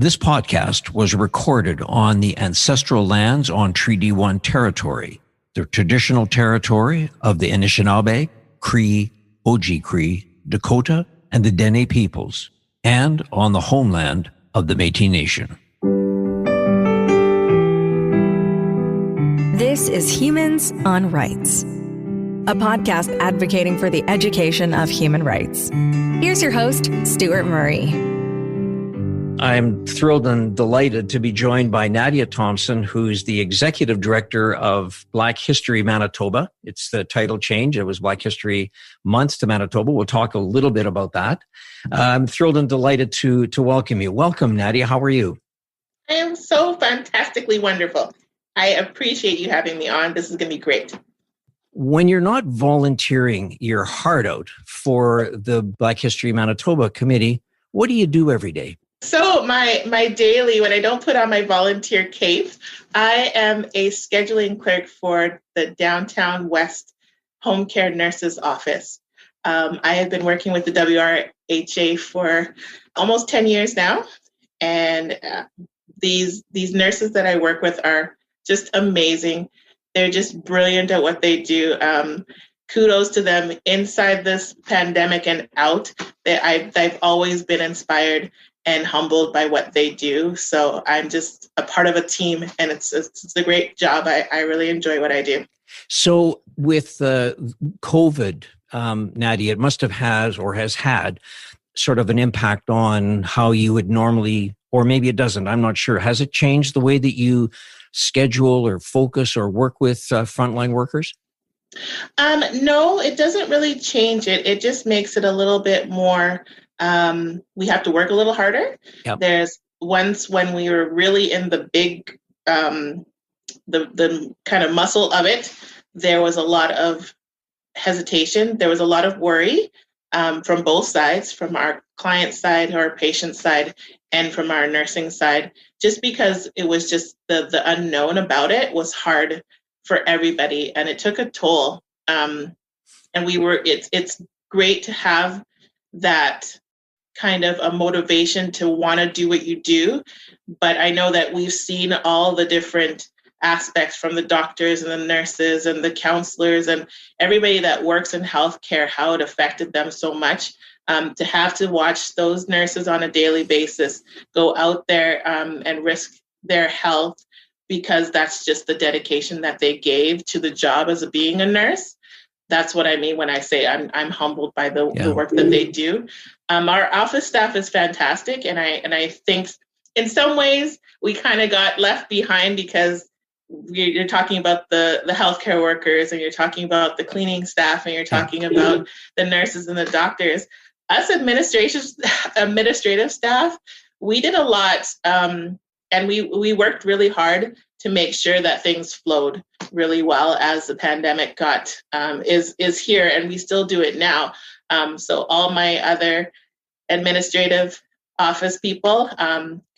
This podcast was recorded on the ancestral lands on Treaty 1 territory, the traditional territory of the Anishinaabe, Cree, Oji-Cree, Dakota, and the Dene peoples, and on the homeland of the Métis Nation. This is Humans on Rights, a podcast advocating for the education of human rights. Here's your host, Stuart Murray. I'm thrilled and delighted to be joined by Nadia Thompson, who's the Executive Director of Black History Manitoba. It's the title change. It was Black History Month to Manitoba. We'll talk a little bit about that. I'm thrilled and delighted to welcome you. Welcome, Nadia. How are you? I am so fantastically wonderful. I appreciate you having me on. This is going to be great. When you're not volunteering your heart out for the Black History Manitoba Committee, what do you do every day? So my daily, when I don't put on my volunteer cape, I am a scheduling clerk for the Downtown West Home Care Nurses Office. I have been working with the WRHA for almost 10 years now. And these nurses that I work with are just amazing. They're just brilliant at what they do. Kudos to them inside this pandemic and out. I've always been inspired and humbled by what they do. So I'm just a part of a team, and it's a great job. I really enjoy what I do. So with COVID, Nadia, it must have has had sort of an impact on how you would normally, or maybe it doesn't, I'm not sure. Has it changed the way that you schedule or focus or work with frontline workers? No, it doesn't really change it. It just makes it a little bit more, we have to work a little harder. Yep. There's once when we were really in the big, the kind of muscle of it, there was a lot of hesitation. There was a lot of worry from both sides, from our client side, our patient side, and from our nursing side, just because it was just the unknown about it was hard for everybody, and it took a toll. And it's great to have that kind of a motivation to want to do what you do. But I know that we've seen all the different aspects from the doctors and the nurses and the counselors and everybody that works in healthcare, how it affected them so much. To have to watch those nurses on a daily basis go out there and risk their health, because that's just the dedication that they gave to the job as being a nurse. That's what I mean when I say I'm humbled by the work that they do. Our office staff is fantastic, and I think in some ways we kind of got left behind, because you're talking about the healthcare workers, and you're talking about the cleaning staff, and you're talking about the nurses and the doctors. Us administrative staff, we did a lot, and we worked really hard to make sure that things flowed really well as the pandemic is here, and we still do it now. So all my other administrative office people,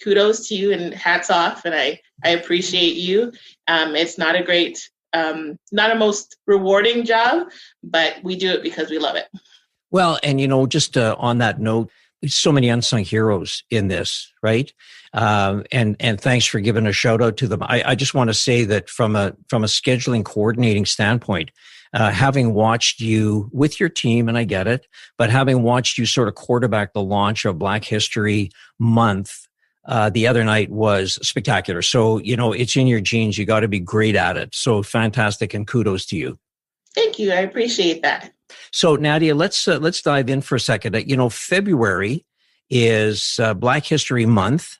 kudos to you and hats off, and I appreciate you. It's not a great, not a most rewarding job, but we do it because we love it. Well, and just on that note, there's so many unsung heroes in this, right? And thanks for giving a shout out to them. I just want to say that from a scheduling coordinating standpoint, having watched you with your team, and I get it, but having watched you sort of quarterback the launch of Black History Month the other night was spectacular. So, it's in your genes. You got to be great at it. So fantastic, and kudos to you. Thank you. I appreciate that. So Nadia, let's dive in for a second. February is Black History Month,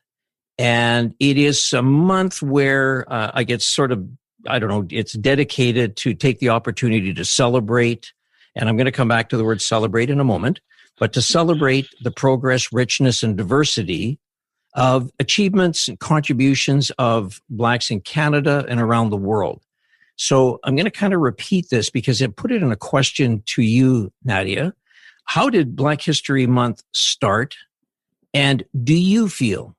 and it is a month where I get sort of, it's dedicated to take the opportunity to celebrate, and I'm going to come back to the word celebrate in a moment, but to celebrate the progress, richness, and diversity of achievements and contributions of Blacks in Canada and around the world. So I'm going to kind of repeat this because it put it in a question to you, Nadia. How did Black History Month start? And do you feel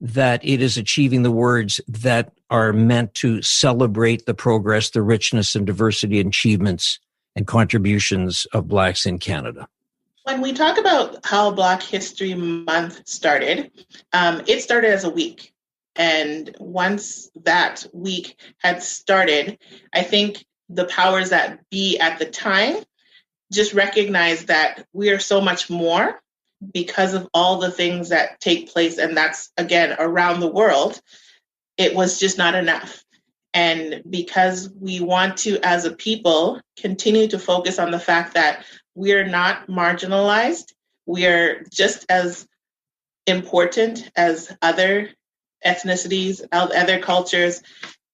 that it is achieving the words that are meant to celebrate the progress, the richness, and diversity and achievements and contributions of Blacks in Canada? When we talk about how Black History Month started, it started as a week. And once that week had started, I think the powers that be at the time just recognized that we are so much more because of all the things that take place. And that's, again, around the world. It was just not enough. And because we want to, as a people, continue to focus on the fact that we're not marginalized, we are just as important as other ethnicities, other cultures,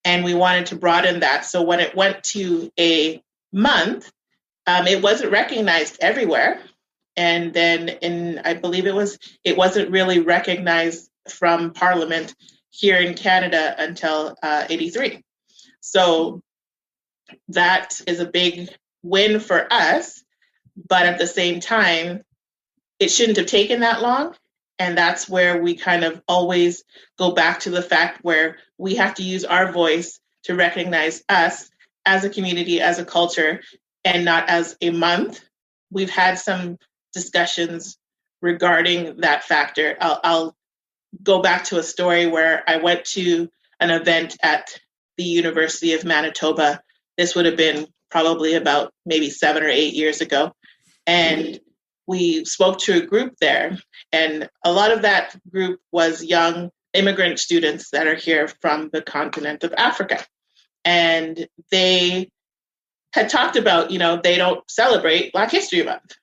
and we wanted to broaden that. So when it went to a month, it wasn't recognized everywhere. And then I believe it wasn't really recognized from Parliament here in Canada until 83. So that is a big win for us. But at the same time, it shouldn't have taken that long. And that's where we kind of always go back to the fact where we have to use our voice to recognize us as a community, as a culture, and not as a month. We've had some discussions regarding that factor. I'll go back to a story where I went to an event at the University of Manitoba. This would have been probably about maybe 7 or 8 years ago. And we spoke to a group there, and a lot of that group was young immigrant students that are here from the continent of Africa. And they had talked about, they don't celebrate Black History Month.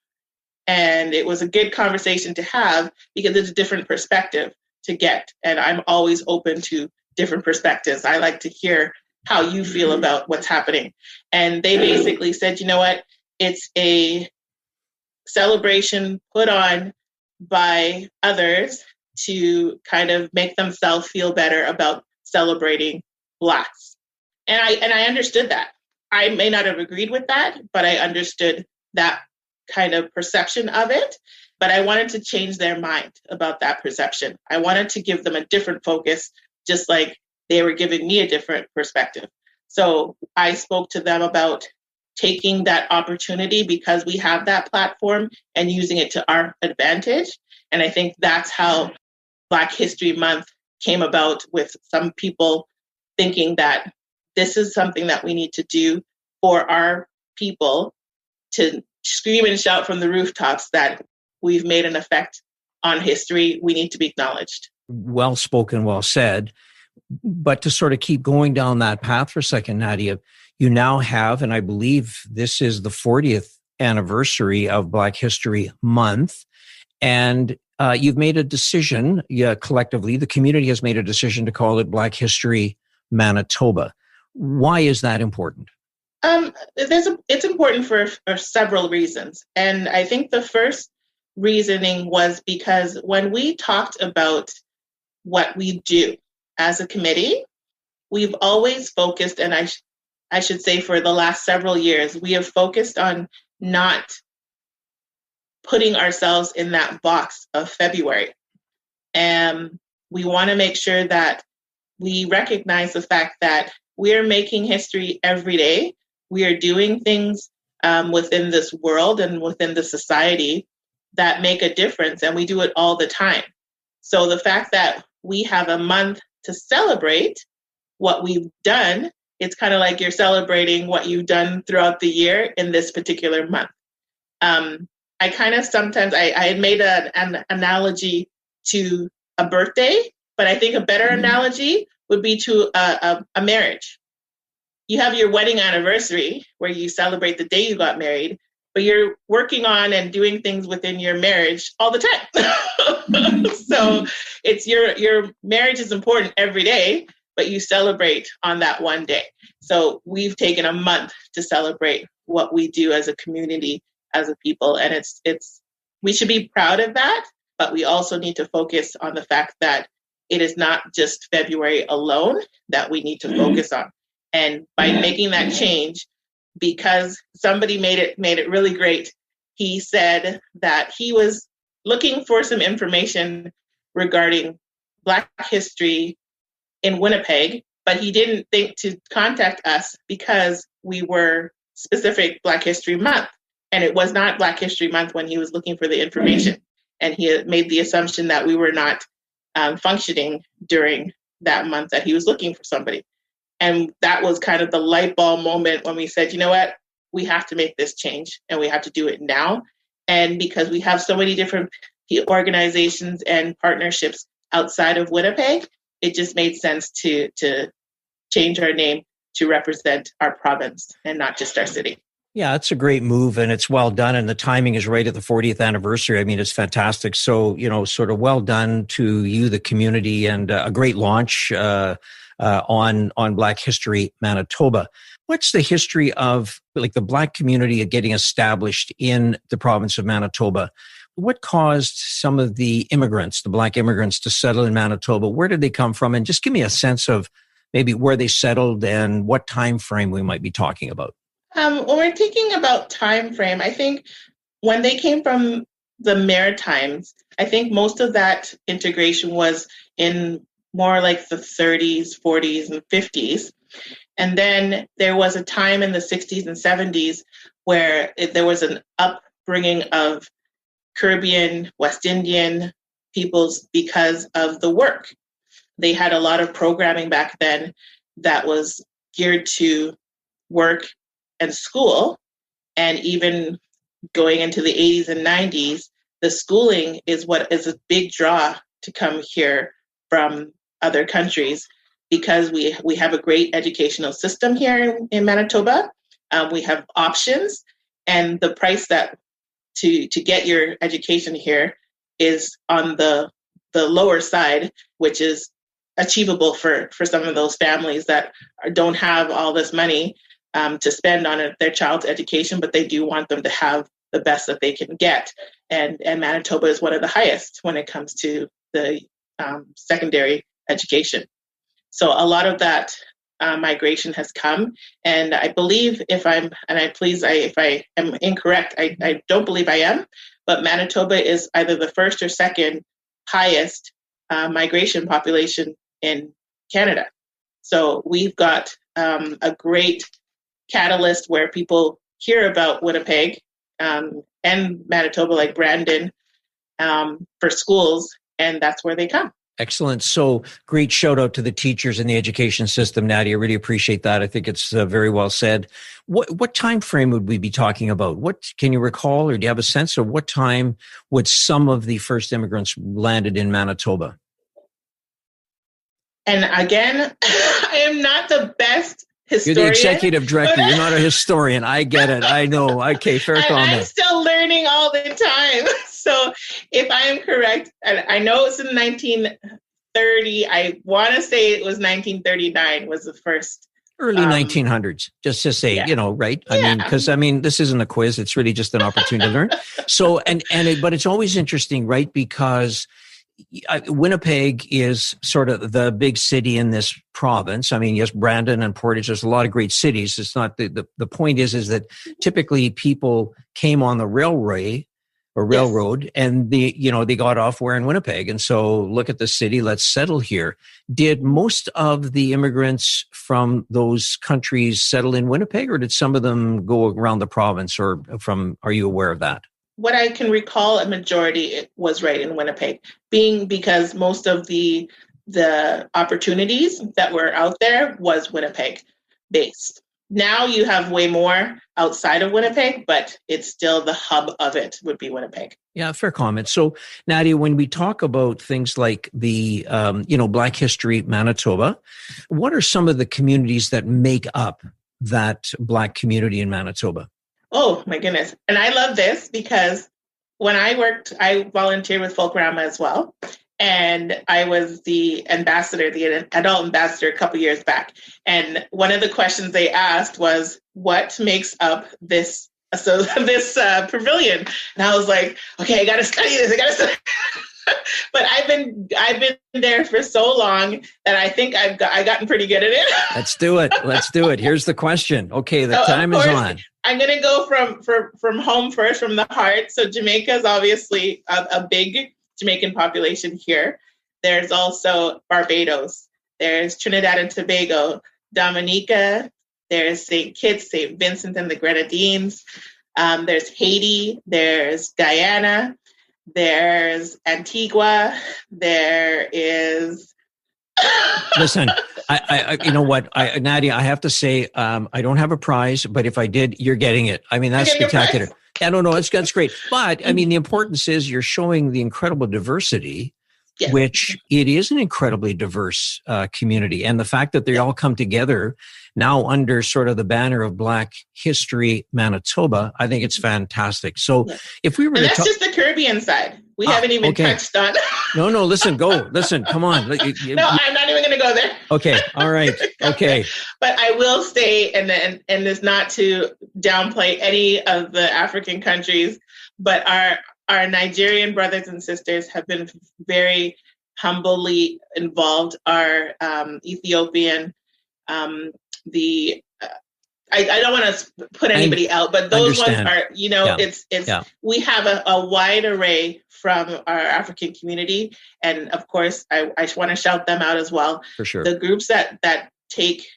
And it was a good conversation to have because it's a different perspective to get. And I'm always open to different perspectives. I like to hear how you feel about what's happening. And they basically said, you know what, it's a celebration put on by others to kind of make themselves feel better about celebrating Blacks. And I understood that. I may not have agreed with that, but I understood that kind of perception of it. But I wanted to change their mind about that perception. I wanted to give them a different focus, just like they were giving me a different perspective. So I spoke to them about taking that opportunity because we have that platform and using it to our advantage. And I think that's how Black History Month came about, with some people thinking that this is something that we need to do for our people, to scream and shout from the rooftops that we've made an effect on history. We need to be acknowledged. Well spoken, well said. But to sort of keep going down that path for a second, Nadia, you now have, and I believe this is the 40th anniversary of Black History Month, and you've made a decision, collectively, the community has made a decision to call it Black History Manitoba. Why is that important? It's important for several reasons. And I think the first reasoning was because when we talked about what we do as a committee, we've always focused, and I should say for the last several years, we have focused on not putting ourselves in that box of February. And we want to make sure that we recognize the fact that we are making history every day. We are doing things within this world and within the society that make a difference, and we do it all the time. So the fact that we have a month to celebrate what we've done, it's kind of like you're celebrating what you've done throughout the year in this particular month. I kind of sometimes, I had made an analogy to a birthday, but I think a better analogy would be to a marriage. You have your wedding anniversary where you celebrate the day you got married, but you're working on and doing things within your marriage all the time. So it's your marriage is important every day, but you celebrate on that one day. So we've taken a month to celebrate what we do as a community, as a people. And it's we should be proud of that, but we also need to focus on the fact that it is not just February alone that we need to focus on. And by making that change, because somebody made it really great, he said that he was looking for some information regarding Black history in Winnipeg, but he didn't think to contact us because we were specific Black History Month. And it was not Black History Month when he was looking for the information. And he had made the assumption that we were not functioning during that month that he was looking for somebody. And that was kind of the light bulb moment when we said, you know what, we have to make this change and we have to do it now. And because we have so many different organizations and partnerships outside of Winnipeg, it just made sense to change our name to represent our province and not just our city. Yeah, it's a great move and it's well done. And the timing is right at the 40th anniversary. I mean, it's fantastic. So, sort of well done to you, the community, and a great launch on Black History Manitoba. What's the history of like the Black community getting established in the province of Manitoba? What caused some of the immigrants, the Black immigrants, to settle in Manitoba? Where did they come from? And just give me a sense of maybe where they settled and what time frame we might be talking about. When we're thinking about time frame, I think when they came from the Maritimes, I think most of that integration was in more like the 30s, 40s, and 50s. And then there was a time in the 60s and 70s where there was an upbringing of Caribbean, West Indian peoples because of the work. They had a lot of programming back then that was geared to work and school. And even going into the 80s and 90s, the schooling is what is a big draw to come here from other countries, because we have a great educational system here in Manitoba. We have options, and the price that to get your education here is on the lower side, which is achievable for some of those families that don't have all this money to spend on their child's education, but they do want them to have the best that they can get. And Manitoba is one of the highest when it comes to the secondary education. So a lot of that migration has come. And I believe if I am incorrect, I don't believe I am, but Manitoba is either the first or second highest migration population in Canada. So we've got a great catalyst where people hear about Winnipeg and Manitoba, like Brandon, for schools, and that's where they come. Excellent. So great shout out to the teachers in the education system, Nadia. I really appreciate that. I think it's very well said. What time frame would we be talking about? What can you recall, or do you have a sense of what time would some of the first immigrants landed in Manitoba? And again, I am not the best historian. You're the executive director. You're not a historian. I get it. I know. Okay, fair comment. I'm still learning all the time. So if I am correct, and I know it's in 1930, I want to say it was 1939 was the first. Early 1900s, just to say, right? I mean, because this isn't a quiz. It's really just an opportunity to learn. So, but it's always interesting, right? Because Winnipeg is sort of the big city in this province. I mean, yes, Brandon and Portage, there's a lot of great cities. It's not the point is that typically people came on the railroad and they got off where in Winnipeg. And so look at the city, let's settle here. Did most of the immigrants from those countries settle in Winnipeg, or did some of them go around the province, are you aware of that? What I can recall, a majority was right in Winnipeg, because most of the opportunities that were out there was Winnipeg based. Now you have way more outside of Winnipeg, but it's still the hub of it would be Winnipeg. Yeah, fair comment. So Nadia, when we talk about things like the, Black History Manitoba, what are some of the communities that make up that Black community in Manitoba? Oh my goodness. And I love this because when I volunteered with Folkrama as well. And I was the adult ambassador a couple years back. And one of the questions they asked was, what makes up this pavilion? And I was like, okay, I got to study this. But I've been there for so long that I think I've gotten pretty good at it. Let's do it. Here's the question. Okay, the time is on. I'm going to go from home first, from the heart. So Jamaica is obviously a big Jamaican population here. There's also Barbados. There's Trinidad and Tobago, Dominica. There's St. Kitts, St. Vincent and the Grenadines. There's Haiti, there's Guyana, there's Antigua, there is... Listen, I you know what, Nadia, I have to say, I don't have a prize, but if I did, you're getting it. I mean, that's spectacular. I don't know. That's great. But I mean, the importance is you're showing the incredible diversity, yes, which it is an incredibly diverse community. And the fact that they all come together now under sort of the banner of Black History Manitoba, I think it's fantastic. So if we were that's just the Caribbean side. We haven't even touched on. No, listen, come on. No, I'm not even going to go there. Okay. All right. Okay. But I will say, and it's not to downplay any of the African countries, but our Nigerian brothers and sisters have been very humbly involved. Our Ethiopian, I don't want to put anybody out, but those ones are, we have a wide array from our African community. And of course, I want to shout them out as well. For sure. The groups that take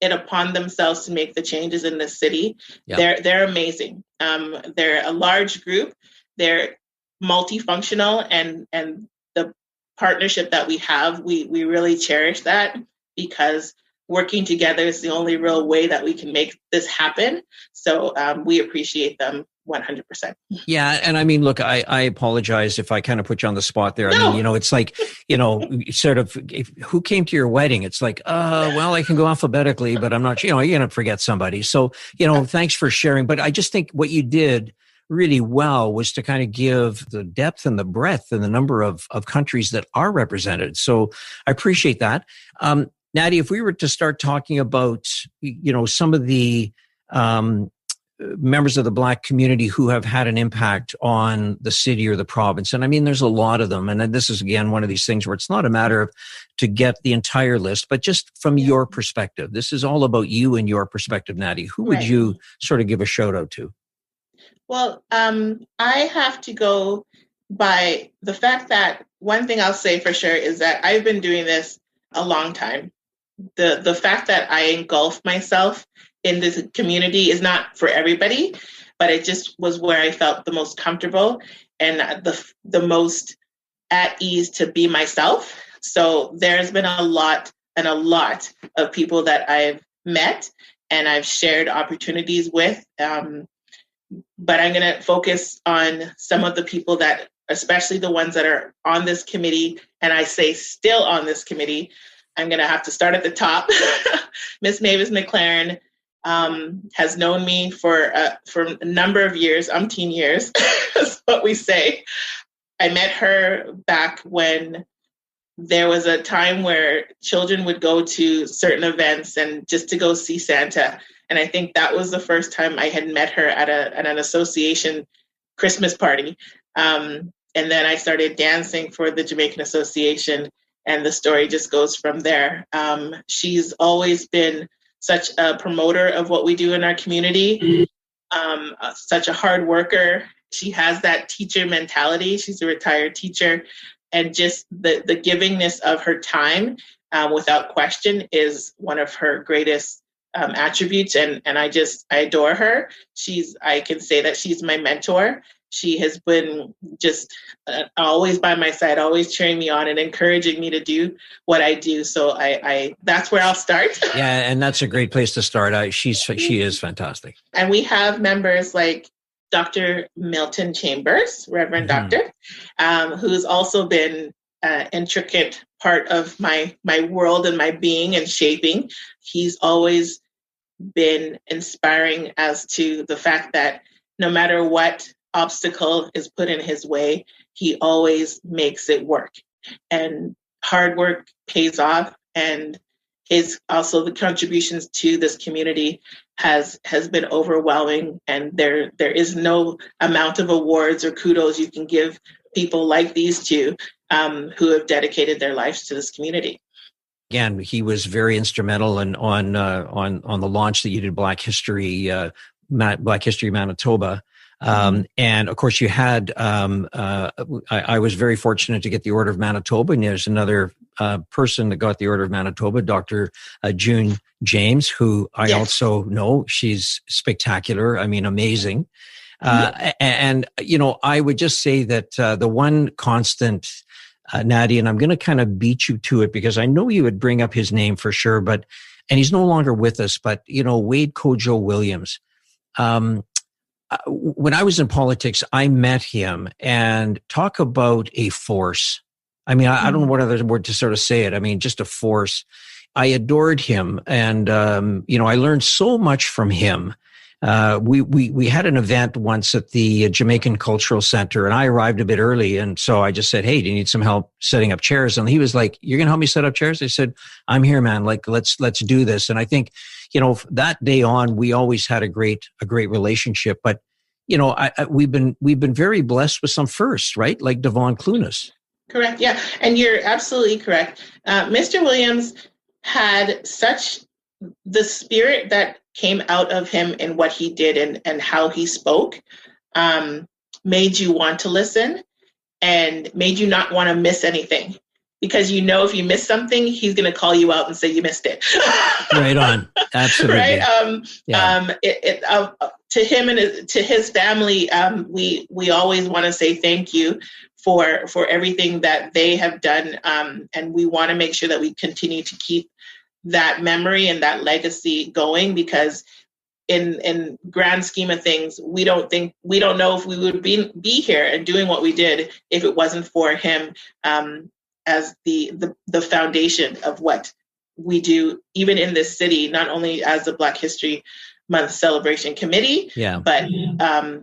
it upon themselves to make the changes in this city, they're amazing. They're a large group. They're multifunctional, and the partnership that we have, we really cherish that, because working together is the only real way that we can make this happen. So we appreciate them 100%. Yeah. And I mean, look, I apologize if I kind of put you on the spot there. No. I mean, it's like, sort of, who came to your wedding? It's like, well, I can go alphabetically, but I'm not, you're going to forget somebody. So, thanks for sharing. But I just think what you did really well was to kind of give the depth and the breadth and the number of countries that are represented. So I appreciate that. Nadia, if we were to start talking about, some of the members of the Black community who have had an impact on the city or the province, and I mean, there's a lot of them. And this is, again, one of these things where it's not a matter of to get the entire list, but just from your perspective. This is all about you and your perspective, Nadia. Who would you sort of give a shout out to? Well, I have to go by the fact that one thing I'll say for sure is that I've been doing this a long time. The fact that I engulf myself in this community is not for everybody, but it just was where I felt the most comfortable and the most at ease to be myself. So there's been a lot of people that I've met and I've shared opportunities with. But I'm going to focus on some of the people that, especially the ones that are on this committee, and I say still on this committee. I'm going to have to start at the top. Miss Mavis McLaren has known me for a number of years, umpteen years, is what we say. I met her back when there was a time where children would go to certain events and just to go see Santa. And I think that was the first time I had met her at an association Christmas party. And then I started dancing for the Jamaican Association, and the story just goes from there. She's always been such a promoter of what we do in our community, such a hard worker. She has that teacher mentality. She's a retired teacher, and just the givingness of her time, without question, is one of her greatest attributes. And I adore her. I can say that she's my mentor. She has been just always by my side, always cheering me on and encouraging me to do what I do. So I that's where I'll start. Yeah, and that's a great place to start. She is fantastic. And we have members like Dr. Milton Chambers, Reverend Doctor, who's also been an intricate part of my world and my being and shaping. He's always been inspiring as to the fact that no matter what obstacle is put in his way, he always makes it work. And hard work pays off, and his also the contributions to this community has been overwhelming. And there is no amount of awards or kudos you can give people like these two who have dedicated their lives to this community. Again, he was very instrumental on the launch that you did Black History Manitoba. And of course, you had, I was very fortunate to get the Order of Manitoba, and there's another person that got the Order of Manitoba, Dr. June James, who I also know. She's spectacular. I mean, amazing. And, I would just say that the one constant, Nadia, and I'm going to kind of beat you to it because I know you would bring up his name for sure, and he's no longer with us, but, Wade Kojo Williams. When I was in politics, I met him, and talk about a force. I mean, I don't know what other word to sort of say it. I mean, just a force. I adored him. And, I learned so much from him. We had an event once at the Jamaican Cultural Center, and I arrived a bit early. And so I just said, "Hey, do you need some help setting up chairs?" And he was like, "You're going to help me set up chairs?" I said, "I'm here, man. Like, let's do this." And I think, that day on, we always had a great relationship. But, we've been very blessed with some firsts, right? Like Devon Clunas. Correct. Yeah. And you're absolutely correct. Mr. Williams had such the spirit that came out of him in what he did and how he spoke, made you want to listen and made you not want to miss anything. Because if you miss something, he's going to call you out and say you missed it. Right on. Absolutely. Right. To him and to his family, we always want to say thank you for everything that they have done. And we want to make sure that we continue to keep that memory and that legacy going, because in grand scheme of things, we don't know if we would be here and doing what we did if it wasn't for him as the foundation of what we do, even in this city, not only as the Black History Month Celebration Committee, but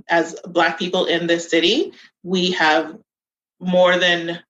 as Black people in this city, we have more than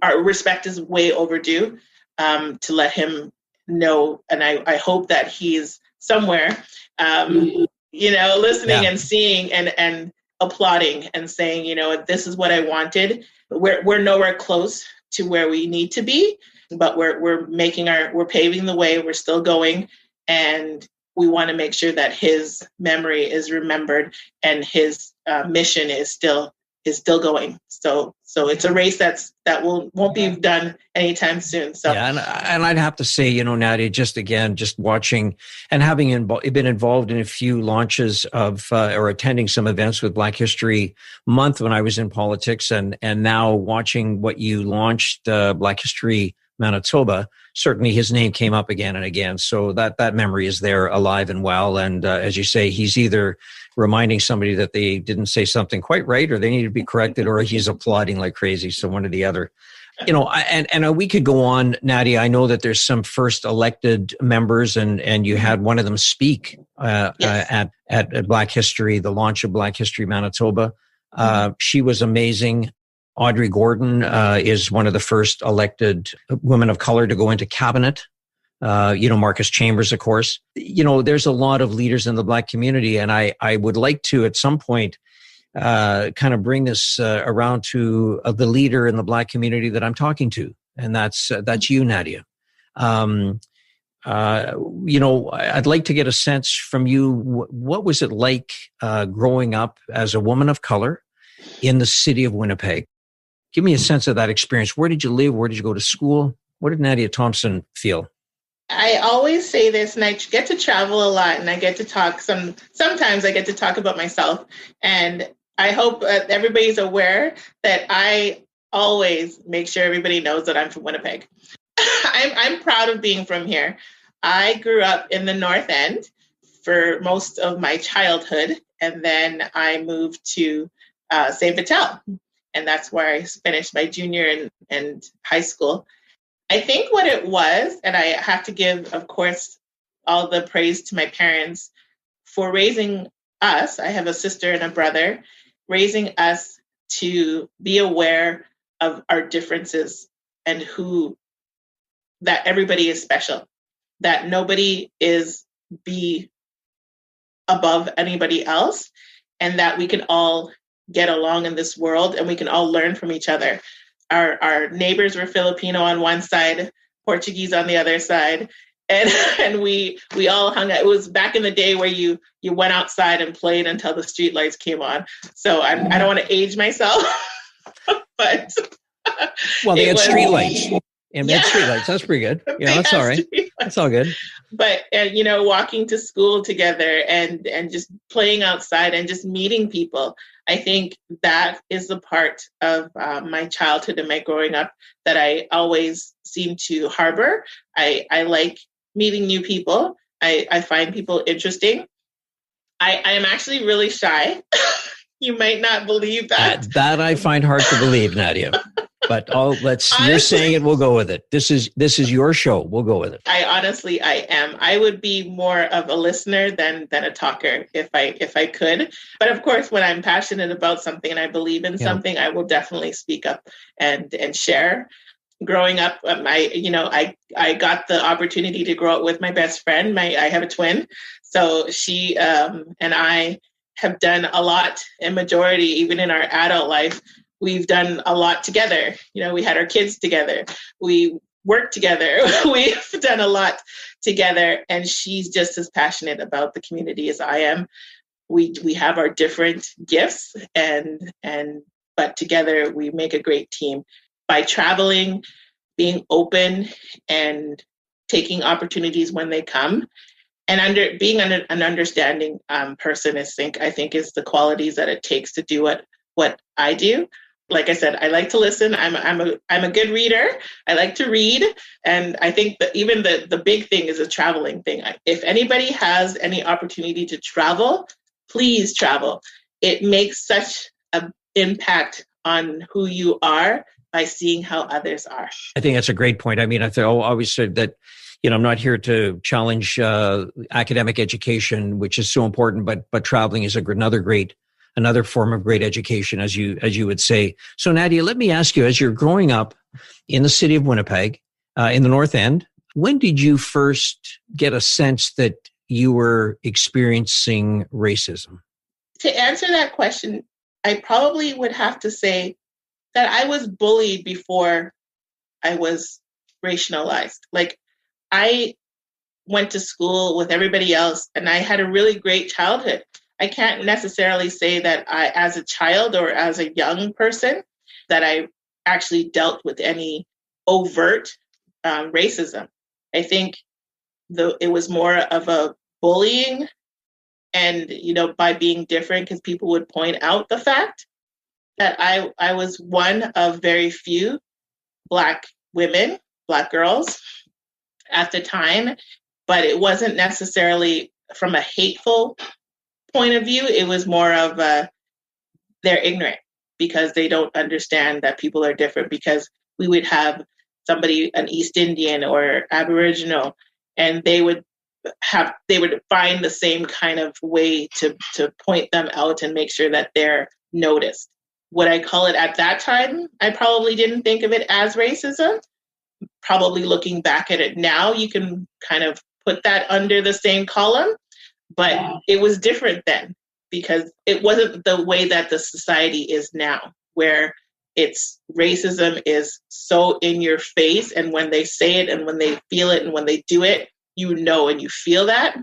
our respect is way overdue to let him know. And I hope that he's somewhere, listening and seeing and applauding and saying, this is what I wanted. We're nowhere close to where we need to be, but we're paving the way. We're still going, and we want to make sure that his memory is remembered and his mission is still going. So it's a race that won't be done anytime soon. So yeah, and I'd have to say, Nadia, just watching and having been involved in a few launches of or attending some events with Black History Month when I was in politics, and now watching what you launched, Black History Manitoba. Certainly, his name came up again and again. So that memory is there, alive and well. And as you say, he's either reminding somebody that they didn't say something quite right, or they need to be corrected, or he's applauding like crazy. So one or the other. And we could go on, Nadia. I know that there's some first elected members, and you had one of them speak at Black History, the launch of Black History Manitoba. She was amazing. Audrey Gordon is one of the first elected women of color to go into cabinet. Marcus Chambers, of course. There's a lot of leaders in the Black community, and I would like to, at some point, kind of bring this around to the leader in the Black community that I'm talking to, and that's you, Nadia. I'd like to get a sense from you. What was it like growing up as a woman of color in the city of Winnipeg? Give me a sense of that experience. Where did you live? Where did you go to school? What did Nadia Thompson feel? I always say this, and I get to travel a lot, and I get to talk sometimes I get to talk about myself. And I hope everybody's aware that I always make sure everybody knows that I'm from Winnipeg. I'm proud of being from here. I grew up in the North End for most of my childhood, and then I moved to St. Vital, and that's where I finished my junior and high school. I think what it was, and I have to give, of course, all the praise to my parents for raising us. I have a sister and a brother, raising us to be aware of our differences and that everybody is special, that nobody is above anybody else, and that we can all get along in this world and we can all learn from each other. Our neighbors were Filipino on one side, Portuguese on the other side, and and we all hung out. It was back in the day where you went outside and played until the street lights came on. So I don't want to age myself, but well, they had street lights. And yeah. Street lights. That's pretty good. Yeah, that's all right. That's all good. But walking to school together and just playing outside and just meeting people. I think that is the part of my childhood and my growing up that I always seem to harbor. I like meeting new people. I find people interesting. I am actually really shy. You might not believe that. That I find hard to believe, Nadia. But honestly, you're saying it, we'll go with it. This is your show. We'll go with it. I am. I would be more of a listener than a talker if I could. But of course, when I'm passionate about something and I believe in something, I will definitely speak up and share. Growing up, I got the opportunity to grow up with my best friend. I have a twin, so she and I have done a lot, and majority, even in our adult life, we've done a lot together. We had our kids together. We worked together. We've done a lot together, and she's just as passionate about the community as I am. We have our different gifts, but together we make a great team. By traveling, being open, and taking opportunities when they come, and being an understanding person, I think is the qualities that it takes to do what I do. Like I said, I like to listen. I'm a good reader. I like to read, and I think that even the big thing is a traveling thing. If anybody has any opportunity to travel, please travel. It makes such an impact on who you are by seeing how others are. I think that's a great point. I mean, I always said that, I'm not here to challenge academic education, which is so important, but traveling is another form of great education, as you would say. So Nadia, let me ask you, as you're growing up in the city of Winnipeg, in the North End, when did you first get a sense that you were experiencing racism? To answer that question, I probably would have to say that I was bullied before I was racialized. Like, I went to school with everybody else, and I had a really great childhood. I can't necessarily say that I, as a child or as a young person, that I actually dealt with any overt racism. I think it was more of a bullying, and by being different, because people would point out the fact that I was one of very few Black women, Black girls at the time, but it wasn't necessarily from a hateful point of view. It was more of they're ignorant because they don't understand that people are different, because we would have somebody, an East Indian or Aboriginal, and they would find the same kind of way to point them out and make sure that they're noticed. Would I call it at that time? I probably didn't think of it as racism. Probably looking back at it now, you can kind of put that under the same column, but it was different then, because it wasn't the way that the society is now, where racism is so in your face, and when they say it and when they feel it and when they do it, and you feel that.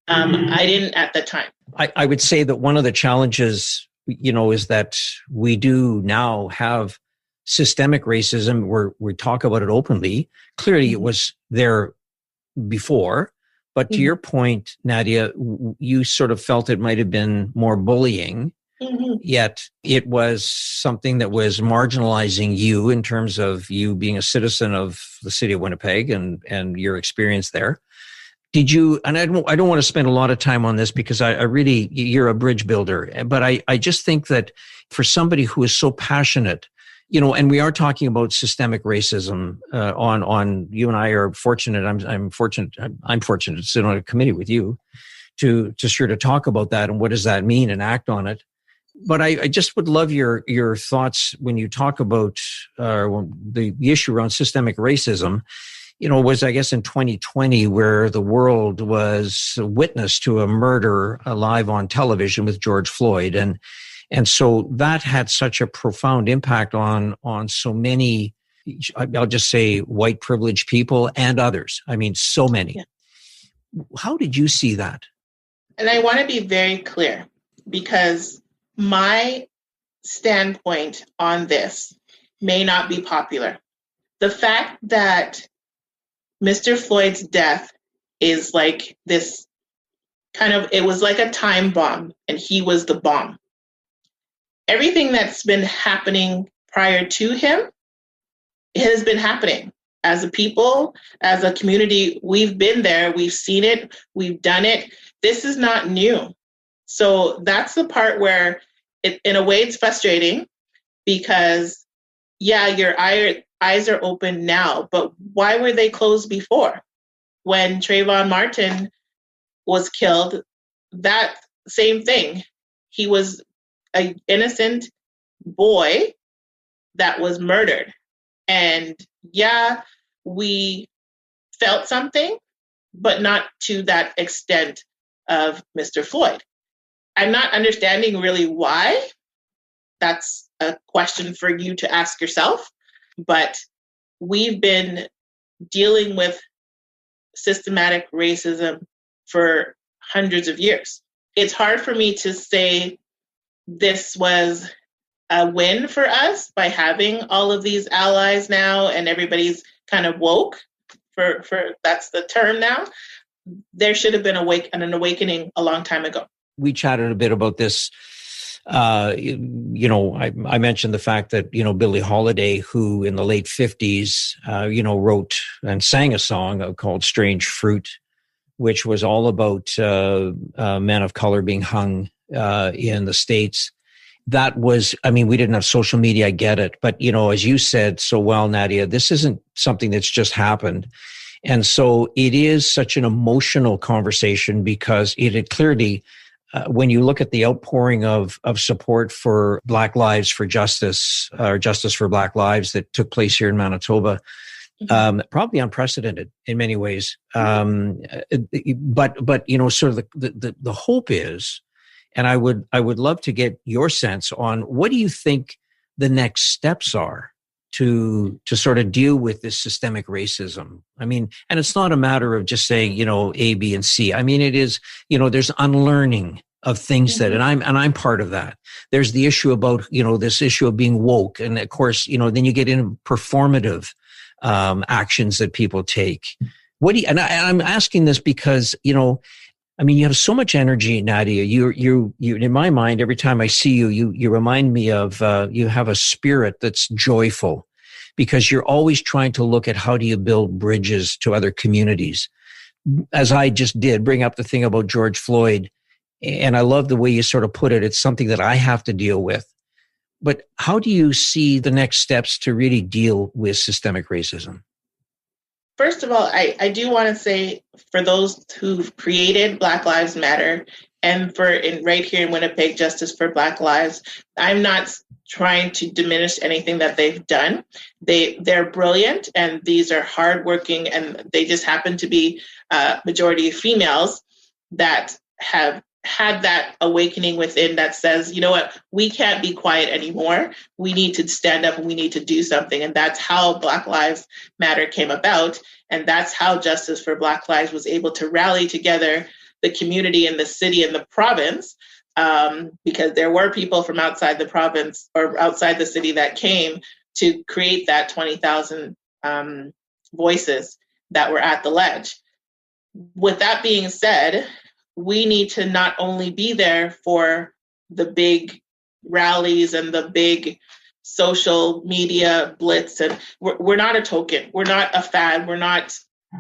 I didn't at the time. I would say that one of the challenges, is that we do now have systemic racism where we talk about it openly. Clearly it was there before, but to your point, Nadia, you sort of felt it might have been more bullying, yet it was something that was marginalizing you in terms of you being a citizen of the city of Winnipeg and your experience there. Did you, and I don't want to spend a lot of time on this because I really, you're a bridge builder, but I just think that for somebody who is so passionate, and we are talking about systemic racism on you and I are fortunate. I'm fortunate to sit on a committee with you to talk about that and what does that mean and act on it. But I just would love your thoughts when you talk about the issue around systemic racism. Was I guess in 2020 where the world was a witness to a murder live on television with George Floyd, and so that had such a profound impact on so many I'll just say white privileged people and others. I mean, so many. Yeah. How did you see that? And I want to be very clear, because my standpoint on this may not be popular. The fact that Mr. Floyd's death is like this it was like a time bomb, and he was the bomb. Everything that's been happening prior to him has been happening. As a people, as a community, we've been there, we've seen it, we've done it. This is not new. So that's the part where, in a way, it's frustrating, because, yeah, your eyes are open now, but why were they closed before? When Trayvon Martin was killed, that same thing. He was an innocent boy that was murdered. And yeah, we felt something, but not to that extent of Mr. Floyd. I'm not understanding really why. That's a question for you to ask yourself. But we've been dealing with systematic racism for hundreds of years. It's hard for me to say this was a win for us by having all of these allies now, and everybody's kind of woke, for that's the term now. There should have been an awakening a long time ago. We chatted a bit about this. I mentioned the fact that, Billie Holiday, who in the late 50s, wrote and sang a song called Strange Fruit, which was all about men of color being hung in the States. That was, we didn't have social media, I get it. But, as you said so well, Nadia, this isn't something that's just happened. And so it is such an emotional conversation, because it had clearly, when you look at the outpouring of support for Black Lives for Justice, or Justice for Black Lives, that took place here in Manitoba, probably unprecedented in many ways. But sort of the hope is, and I would love to get your sense on, what do you think the next steps are to sort of deal with this systemic racism? And it's not a matter of just saying, A, B, and C. It is, there's unlearning of things that, and I'm part of that. There's the issue about, this issue of being woke. And of course, then you get into performative actions that people take. And I'm asking this because, you have so much energy, Nadia. You in my mind, every time I see you, you remind me of, you have a spirit that's joyful, because you're always trying to look at how do you build bridges to other communities. As I just did, bring up the thing about George Floyd. And I love the way you sort of put it. It's something that I have to deal with. But how do you see the next steps to really deal with systemic racism? First of all, I do want to say, for those who've created Black Lives Matter, and right here in Winnipeg, Justice for Black Lives, I'm not trying to diminish anything that they've done. They're brilliant, and these are hardworking, and they just happen to be majority of females that have had that awakening within that says, you know what, we can't be quiet anymore. We need to stand up and we need to do something. And that's how Black Lives Matter came about. And that's how Justice for Black Lives was able to rally together the community and the city and the province, because there were people from outside the province or outside the city that came to create that 20,000 voices that were at the ledge. With that being said, we need to not only be there for the big rallies and the big social media blitz, and we're not a token, we're not a fad,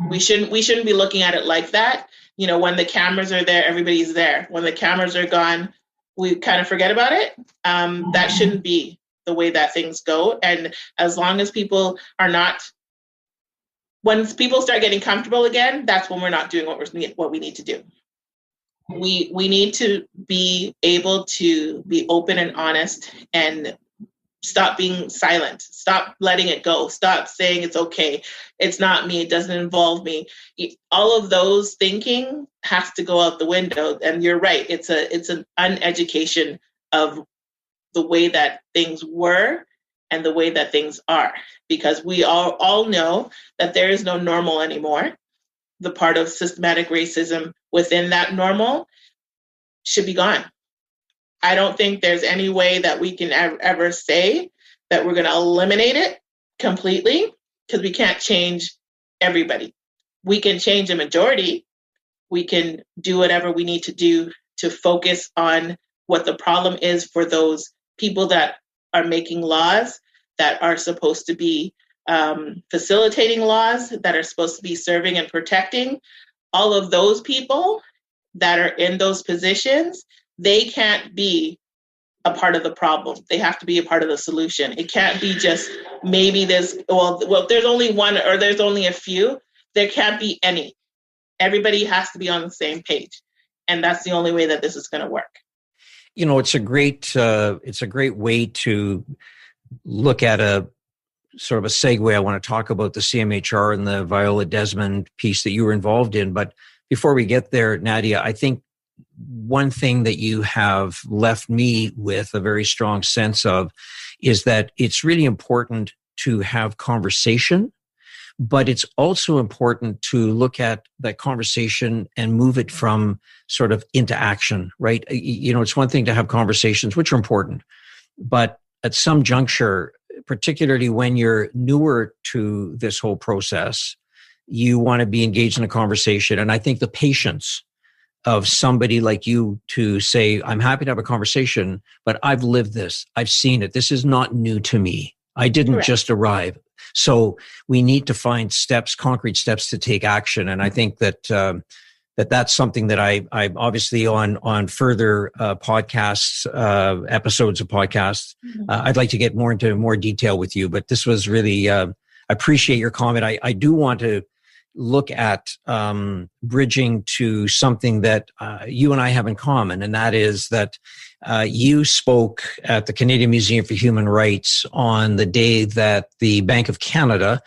we shouldn't be looking at it like that. When the cameras are there, everybody's there. When the cameras are gone, we kind of forget about it. That shouldn't be the way that things go. And as long as people are not, when people start getting comfortable again, that's when we're not doing what we need to do. We need to be able to be open and honest, and stop being silent. Stop letting it go. Stop saying it's okay. It's not me. It doesn't involve me. All of those thinking has to go out the window. And you're right. It's an uneducation of the way that things were and the way that things are, because we all know that there is no normal anymore. The part of systematic racism within that normal should be gone. I don't think there's any way that we can ever say that we're going to eliminate it completely, because we can't change everybody. We can change a majority. We can do whatever we need to do to focus on what the problem is for those people that are making laws, that are supposed to be facilitating laws, that are supposed to be serving and protecting. All of those people that are in those positions, they can't be a part of the problem. They have to be a part of the solution. It can't be just maybe there's there's only one or there's only a few. There can't be any. Everybody has to be on the same page. And that's the only way that this is going to work. You know, it's a great way to look at a sort of a segue. I want to talk about the CMHR and the Viola Desmond piece that you were involved in. But before we get there, Nadia, I think one thing that you have left me with a very strong sense of is that it's really important to have conversation, but it's also important to look at that conversation and move it from sort of into action, right? You know, it's one thing to have conversations, which are important, but at some juncture, particularly when you're newer to this whole process, you want to be engaged in a conversation. And I think the patience of somebody like you to say, I'm happy to have a conversation, but I've lived this. I've seen it. This is not new to me. I didn't Correct. just arrive. So we need to find steps, concrete steps to take action. And I think that that's something that I'm obviously on further podcasts, episodes of podcasts. I'd like to get more into more detail with you, but this was really, I appreciate your comment. I do want to look at bridging to something that you and I have in common, and that is that you spoke at the Canadian Museum for Human Rights on the day that the Bank of Canada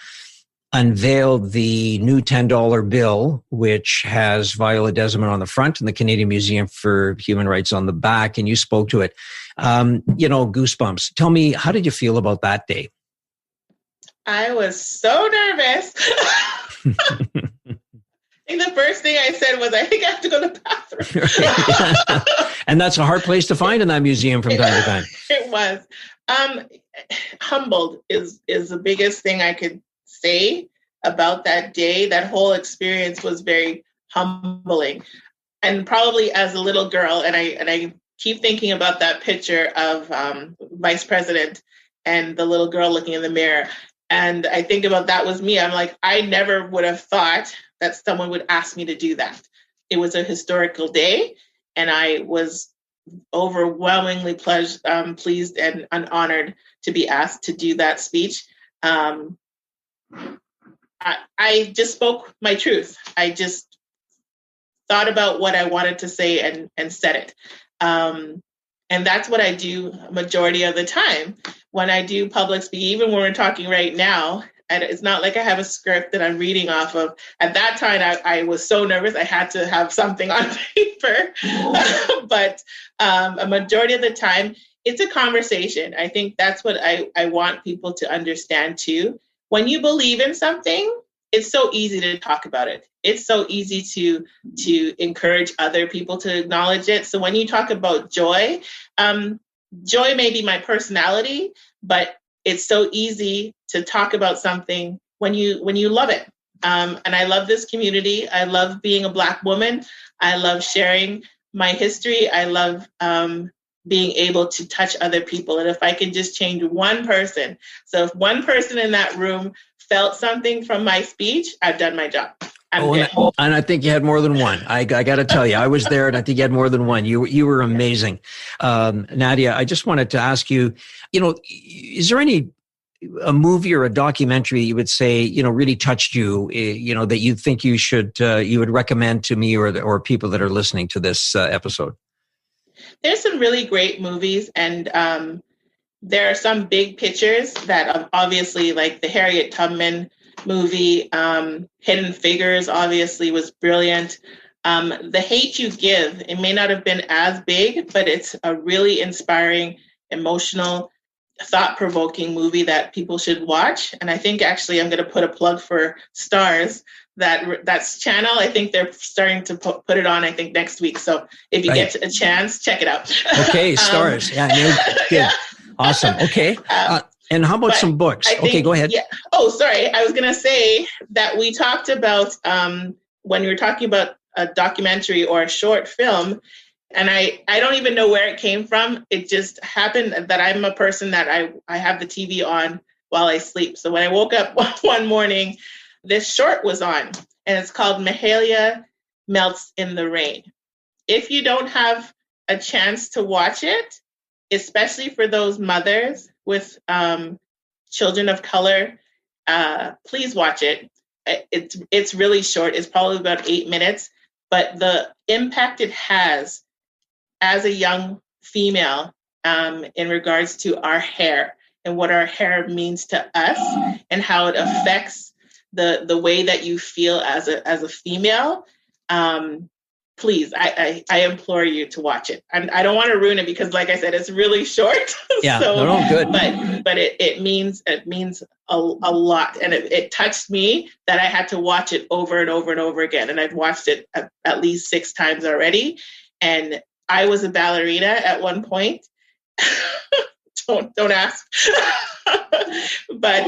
unveiled the new $10 bill, which has Viola Desmond on the front and the Canadian Museum for Human Rights on the back, and you spoke to it. You know, goosebumps. Tell me, how did you feel about that day? I was so nervous. I think the first thing I said was, I think I have to go to the bathroom. And that's a hard place to find in that museum from time to time. It was. Humbled is the biggest thing I could say about that day. That whole experience was very humbling. And probably as a little girl, and I keep thinking about that picture of Vice President and the little girl looking in the mirror. And I think about that was me. I'm like, I never would have thought that someone would ask me to do that. It was a historical day, and I was overwhelmingly pleased and honored to be asked to do that speech. I just spoke my truth. I just thought about what I wanted to say and said it. And that's what I do majority of the time when I do public speaking, even when we're talking right now. And it's not like I have a script that I'm reading off of. At that time, I was so nervous. I had to have something on paper. But a majority of the time, it's a conversation. I think that's what I want people to understand too. When you believe in something, it's so easy to talk about it. It's so easy to encourage other people to acknowledge it. So when you talk about joy, joy may be my personality, but it's so easy to talk about something when you love it. And I love this community. I love being a Black woman. I love sharing my history. I love being able to touch other people. And if I can just change one person, so if one person in that room felt something from my speech, I've done my job. And I think you had more than one. I got to tell you, I was there, and I think you had more than one. You were amazing. Nadia, I just wanted to ask you, is there a movie or a documentary you would say, really touched you, that you think you would recommend to me or people that are listening to this episode? There's some really great movies, and there are some big pictures that obviously, like the Harriet Tubman movie, Hidden Figures obviously was brilliant. The Hate U Give, it may not have been as big, but it's a really inspiring, emotional thought-provoking movie that people should watch. And I think actually I'm going to put a plug for Stars. That's channel. I think they're starting to put it on, I think, next week. So if you get a chance, check it out. Okay, Stars. Good. Yeah. Awesome. Okay. And how about some books? Okay, go ahead. Yeah. Oh, sorry. I was going to say that we talked about when we were talking about a documentary or a short film, and I don't even know where it came from. It just happened that I'm a person that I have the TV on while I sleep. So when I woke up one morning, this short was on, and it's called Mahalia Melts in the Rain. If you don't have a chance to watch it, especially for those mothers with children of color, please watch it. It's really short. It's probably about 8 minutes, but the impact it has as a young female in regards to our hair and what our hair means to us and how it affects the way that you feel as a female. Please, I implore you to watch it. I don't want to ruin it because, like I said, it's really short. Yeah, so, no, good. But it means a lot, and it touched me that I had to watch it over and over and over again. And I've watched it at least 6 times already. And I was a ballerina at one point. Don't ask. But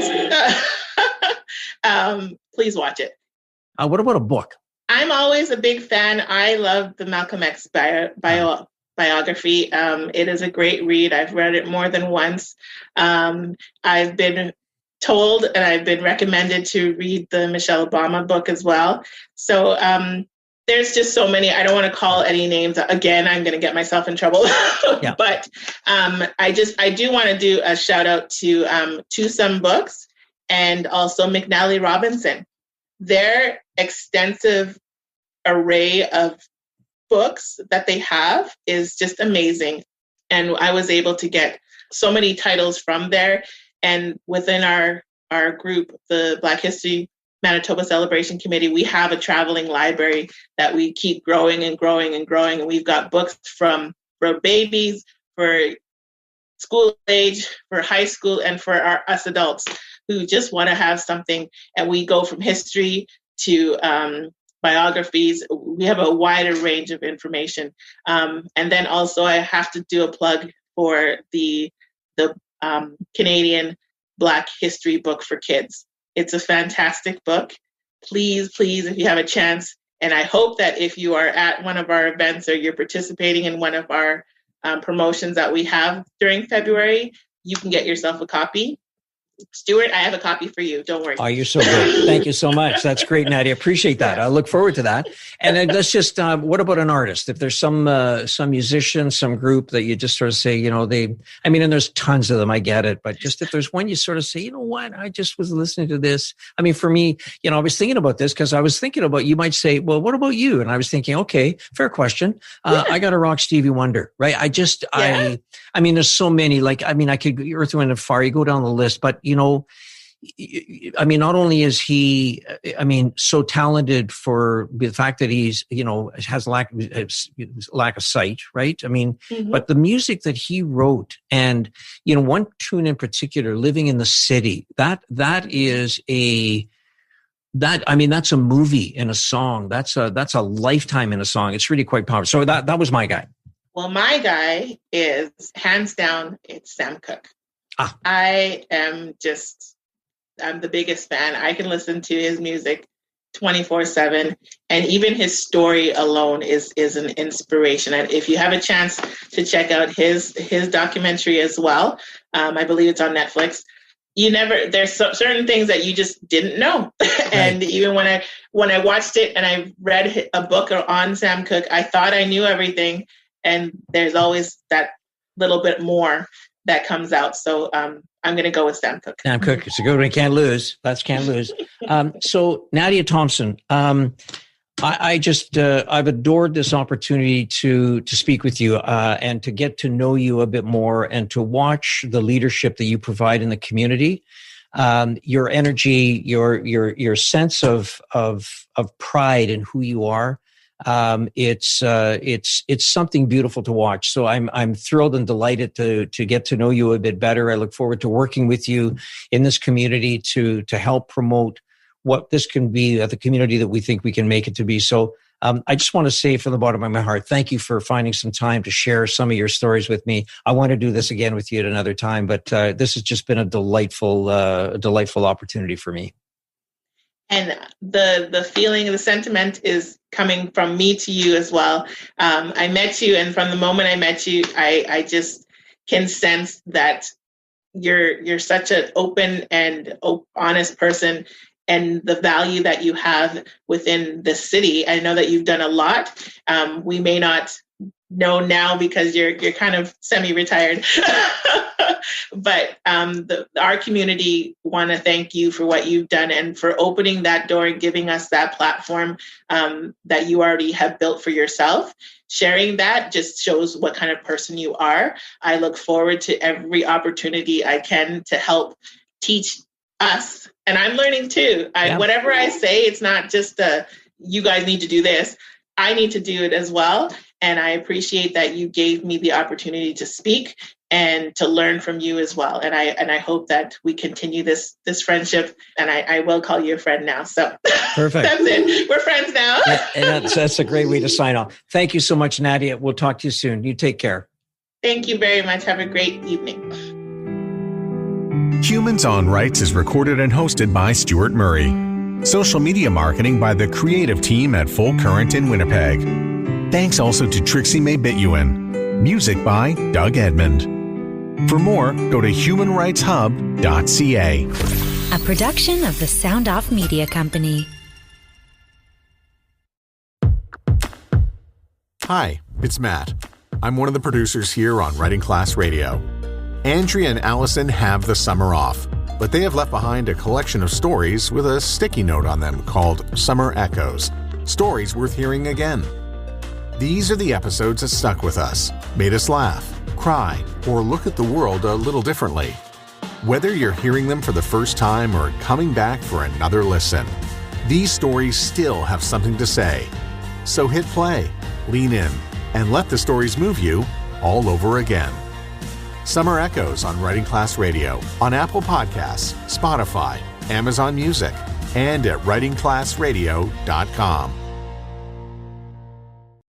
please watch it. What about a book? I'm always a big fan. I love the Malcolm X biography. It is a great read. I've read it more than once. I've been told and I've been recommended to read the Michelle Obama book as well. So there's just so many. I don't want to call any names. Again, I'm going to get myself in trouble. Yeah. But I do want to do a shout out to Some Books and also McNally Robinson. Their extensive array of books that they have is just amazing. And I was able to get so many titles from there. And within our group, the Black History Manitoba Celebration Committee, we have a traveling library that we keep growing and growing and growing. And we've got books for babies, for school age, for high school, and for us adults who just want to have something. And we go from history to biographies. We have a wider range of information. And then also I have to do a plug for the Canadian Black History book for kids. It's a fantastic book. Please, if you have a chance, and I hope that if you are at one of our events or you're participating in one of our promotions that we have during February, you can get yourself a copy. Stuart, I have a copy for you. Don't worry. Oh, you're so good. Thank you so much. That's great, Nadia. Appreciate that. I look forward to that. And then let's just, what about an artist? If there's some musician, some group that you just sort of say, and there's tons of them, I get it. But just if there's one you sort of say, you know what, I just was listening to this. I mean, for me, I was thinking about this because I was thinking about, you might say, well, what about you? And I was thinking, okay, fair question. I got to rock Stevie Wonder, right? There's so many, I could Earth, Wind and Fire, you go down the list, but not only is he, so talented for the fact that he's, has lack of sight, right? But the music that he wrote and, one tune in particular, Living in the City, that's a movie in a song. That's a lifetime in a song. It's really quite powerful. So that was my guy. Well, my guy is hands down, it's Sam Cooke. I'm the biggest fan. I can listen to his music 24/7, and even his story alone is an inspiration. And if you have a chance to check out his documentary as well, I believe it's on Netflix. There's certain things that you just didn't know. And even when I watched it and I read a book on Sam Cooke, I thought I knew everything, and there's always that little bit more that comes out. So I'm going to go with Sam Cooke. Sam Cooke. It's a good one. Can't lose. That's can't lose. So Nadia Thompson, I've adored this opportunity to speak with you and to get to know you a bit more and to watch the leadership that you provide in the community. Your energy, your sense of pride in who you are. It's something beautiful to watch. So I'm thrilled and delighted to get to know you a bit better. I look forward to working with you in this community to help promote what this can be, the community that we think we can make it to be. So I just want to say from the bottom of my heart, thank you for finding some time to share some of your stories with me. I want to do this again with you at another time, but this has just been a delightful opportunity for me. And the feeling, the sentiment is coming from me to you as well. I met you, and from the moment I met you, I just can sense that you're such an open and honest person, and the value that you have within the city. I know that you've done a lot. We may not know now because you're kind of semi-retired, but our community want to thank you for what you've done and for opening that door and giving us that platform that you already have built for yourself. Sharing that just shows what kind of person you are. I look forward to every opportunity I can to help teach us. And I'm learning too. Whatever I say, it's not just you guys need to do this. I need to do it as well. And I appreciate that you gave me the opportunity to speak and to learn from you as well. And I hope that we continue this friendship. And I will call you a friend now. So perfect. That's it. We're friends now. And that's a great way to sign off. Thank you so much, Nadia. We'll talk to you soon. You take care. Thank you very much. Have a great evening. Humans on Rights is recorded and hosted by Stuart Murray. Social media marketing by the creative team at Full Current in Winnipeg. Thanks also to Trixie May Bituin. Music by Doug Edmond. For more, go to humanrightshub.ca. A production of the Sound Off Media Company. Hi, it's Matt. I'm one of the producers here on Writing Class Radio. Andrea and Allison have the summer off, but they have left behind a collection of stories with a sticky note on them called Summer Echoes, stories worth hearing again. These are the episodes that stuck with us, made us laugh, cry, or look at the world a little differently. Whether you're hearing them for the first time or coming back for another listen, these stories still have something to say. So hit play, lean in, and let the stories move you all over again. Summer Echoes on Writing Class Radio, on Apple Podcasts, Spotify, Amazon Music, and at writingclassradio.com.